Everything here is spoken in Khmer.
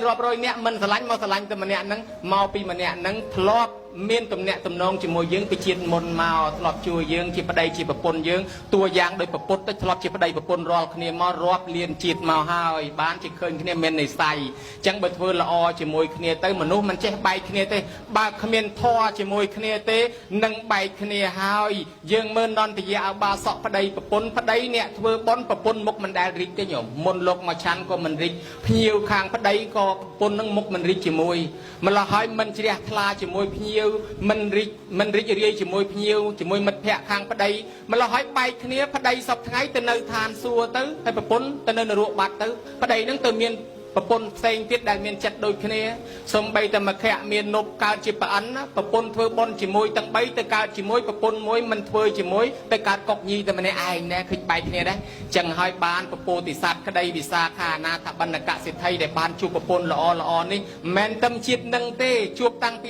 រាប់រយអ្នកមិនស្រឡាញ់មកស្រឡាញ់តែម្នាក់ហ្នឹងមកពីម្នាក់ហ្នឹងធ្លាប់មានទំនាក់ទំនងជាមួយយើងពីជាតិមុនមកធ្លាប់ជួយយើងជាប្តីជាប្រពន្ធយើងតួយ៉ាងដោយប្រពុតទៅធ្លាប់ជាប្តីប្រពន្ធរាល់គ្នាមករាប់លានជាតិមកហើយបានជាឃើញគ្នាមាននិស័យអញ្ចឹងបើធ្វើល្អជាមួយគ្នាទៅមនុស្សមិនចេះបែកគ្នាទេបើគ្មានធម៌ជាមួយគ្នាទេនឹងបែកគ្នាហើយយើងមើលនន្តយៈអបាសកប្តីប្រពន្ធប្តីអ្នកធ្វើបន់ប្រពន្ធមុខមិនដែលរីកទេញោមមុនលោកមកឆាន់ក៏មិនរីកភ្ញៀវខាងប្តីក៏ប្រពន្ធនឹងមុខមិនរីកជាមួយម្ល៉េះហើយមិនជ្រះថ្លាជាមួយភ្ញៀវមិនរីករាយជាមួយភ្ញៀវជាមួយមិត្តភ័ក្តិខាងប្តីម្ល៉េះហើយបែកគ្នាប្តីសពថ្ងៃទៅនៅឋានសួគ៌ទៅហើយប្រពន្ធទៅនៅនរកបាត់ទៅប្តីនឹងទៅមានប្រពន្ធផ្សេងទៀតដែលមានចិត្តដូចគ្នាសំបីតែមកខៈមាននប់កើតជាប្រអិនប្រពន្ធធ្វើបន់ជាមួយទាំង3ទៅកើតជាមួយប្រពន្ធមួយមិនធ្វើជាមួយទៅកើតកុកញីតែម្នាក់ឯងដែរឃើញបែកគ្នាដែរចឹងហើយបានពពោធិសត្វក្តីវិសាខាអនាថបណ្ឌកសិទ្ធិដែលបានជួបប្រពន្ធល្អនេះមិនមែនតែជាតិនឹងទេជួបតាំងពី